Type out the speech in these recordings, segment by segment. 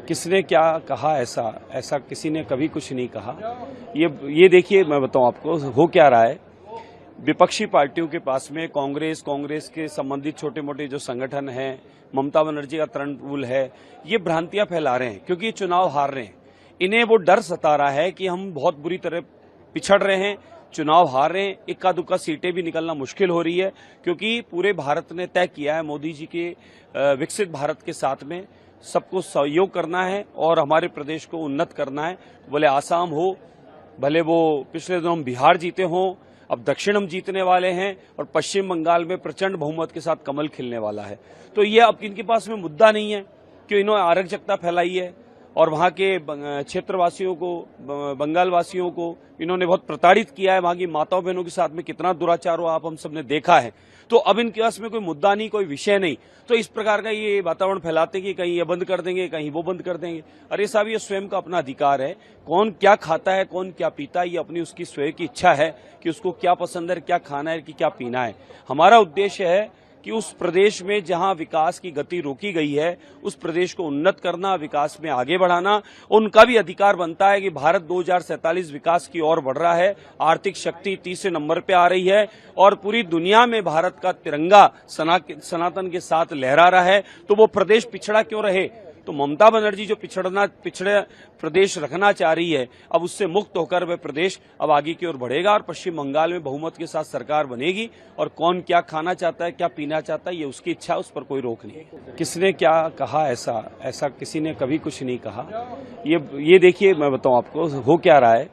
किसने क्या कहा, ऐसा ऐसा किसी ने कभी कुछ नहीं कहा। ये देखिए, मैं बताऊं आपको हो क्या रहा है। विपक्षी पार्टियों के पास में कांग्रेस के संबंधित छोटे मोटे जो संगठन हैं, ममता बनर्जी का तृणमूल है, ये भ्रांतियां फैला रहे हैं क्योंकि ये चुनाव हार रहे हैं। इन्हें वो डर सता रहा है कि हम बहुत बुरी तरह पिछड़ रहे हैं, चुनाव हार रहे हैं, इक्का दुक्का सीटें भी निकलना मुश्किल हो रही है क्योंकि पूरे भारत ने तय किया है मोदी जी के विकसित भारत के साथ में सबको सहयोग करना है और हमारे प्रदेश को उन्नत करना है। भले आसाम हो, भले वो पिछले दिनों हम बिहार जीते हों, अब दक्षिण हम जीतने वाले हैं और पश्चिम बंगाल में प्रचंड बहुमत के साथ कमल खिलने वाला है। तो ये अब इनके पास में मुद्दा नहीं है कि इन्होंने अराजकता फैलाई है और वहां के क्षेत्रवासियों को, बंगाल वासियों को इन्होंने बहुत प्रताड़ित किया है। वहां की माताओं बहनों के साथ में कितना दुराचार हुआ आप हम सबने देखा है। तो अब इनके पास में कोई मुद्दा नहीं, कोई विषय नहीं, तो इस प्रकार का ये वातावरण फैलाते कि कहीं ये बंद कर देंगे, कहीं वो बंद कर देंगे। अरे साहब, ये स्वयं का अपना अधिकार है। कौन क्या खाता है, कौन क्या पीता है, ये अपनी उसकी स्वयं की इच्छा है कि उसको क्या पसंद है, क्या खाना है, कि क्या पीना है। हमारा उद्देश्य है कि उस प्रदेश में जहां विकास की गति रोकी गई है, उस प्रदेश को उन्नत करना, विकास में आगे बढ़ाना। उनका भी अधिकार बनता है कि भारत 2047 विकास की ओर बढ़ रहा है, आर्थिक शक्ति तीसरे नंबर पे आ रही है और पूरी दुनिया में भारत का तिरंगा सनातन के साथ लहरा रहा है। तो वो प्रदेश पिछड़ा क्यों रहे? तो ममता बनर्जी जो पिछड़े प्रदेश रखना चाह रही है, अब उससे मुक्त होकर वह प्रदेश अब आगे की ओर बढ़ेगा और पश्चिम बंगाल में बहुमत के साथ सरकार बनेगी। और कौन क्या खाना चाहता है, क्या पीना चाहता है, ये उसकी इच्छा है, उस पर कोई रोक नहीं। किसने क्या कहा, ऐसा किसी ने कभी कुछ नहीं कहा। ये देखिए, मैं बताऊं आपको हो क्या रहा है।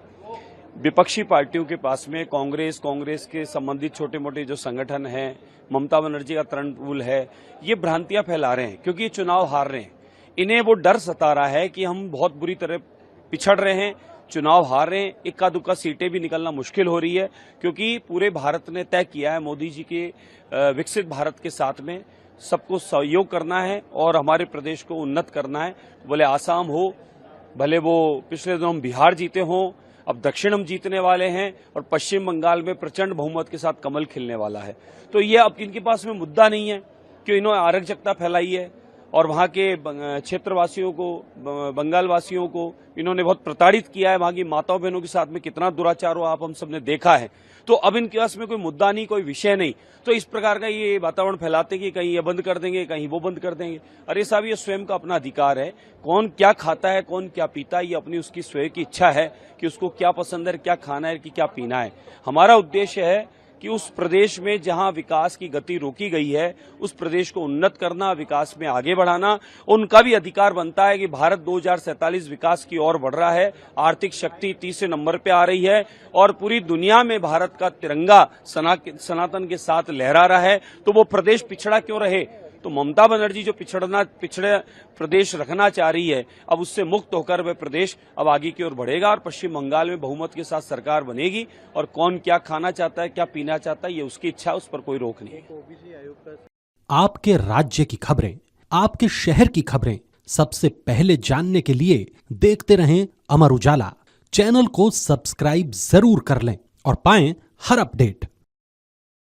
विपक्षी पार्टियों के पास में कांग्रेस के संबंधित छोटे मोटे जो संगठन हैं, ममता बनर्जी का तृणमूल है, ये भ्रांतियां फैला रहे हैं क्योंकि ये चुनाव हार रहे हैं। इन्हें वो डर सता रहा है कि हम बहुत बुरी तरह पिछड़ रहे हैं, चुनाव हार रहे हैं, इक्का दुक्का सीटें भी निकलना मुश्किल हो रही है क्योंकि पूरे भारत ने तय किया है मोदी जी के विकसित भारत के साथ में सबको सहयोग करना है और हमारे प्रदेश को उन्नत करना है। भले आसाम हो, भले वो पिछले दिनों हम बिहार जीते हों, अब दक्षिण हम जीतने वाले हैं और पश्चिम बंगाल में प्रचंड बहुमत के साथ कमल खिलने वाला है। तो ये अब इनके पास में मुद्दा नहीं है कि इन्होंने अराजकता फैलाई है और वहां के क्षेत्रवासियों को, बंगाल वासियों को इन्होंने बहुत प्रताड़ित किया है। वहां की माताओं बहनों के साथ में कितना दुराचार हुआ आप हम सबने देखा है। तो अब इनके पास में कोई मुद्दा नहीं, कोई विषय नहीं, तो इस प्रकार का ये वातावरण फैलाते कि कहीं ये बंद कर देंगे, कहीं वो बंद कर देंगे। अरे साहब, ये स्वयं का अपना अधिकार है। कौन क्या खाता है, कौन क्या पीता है, ये अपनी उसकी स्वयं की इच्छा है कि उसको क्या पसंद है, क्या खाना है, कि क्या पीना है। हमारा उद्देश्य है कि उस प्रदेश में जहां विकास की गति रोकी गई है, उस प्रदेश को उन्नत करना, विकास में आगे बढ़ाना। उनका भी अधिकार बनता है कि भारत 2047 विकास की ओर बढ़ रहा है, आर्थिक शक्ति तीसरे नंबर पे आ रही है और पूरी दुनिया में भारत का तिरंगा सनातन के साथ लहरा रहा है। तो वो प्रदेश पिछड़ा क्यों रहे? तो ममता बनर्जी जो पिछड़े प्रदेश रखना चाह रही है, अब उससे मुक्त होकर वह प्रदेश अब आगे की ओर बढ़ेगा और पश्चिम बंगाल में बहुमत के साथ सरकार बनेगी। और कौन क्या खाना चाहता है, क्या पीना चाहता है, ये उसकी इच्छा है, उस पर कोई रोक नहीं। आपके राज्य की खबरें, आपके शहर की खबरें सबसे पहले जानने के लिए देखते रहें अमर उजाला। चैनल को सब्सक्राइब जरूर कर लें और पाएं हर अपडेट।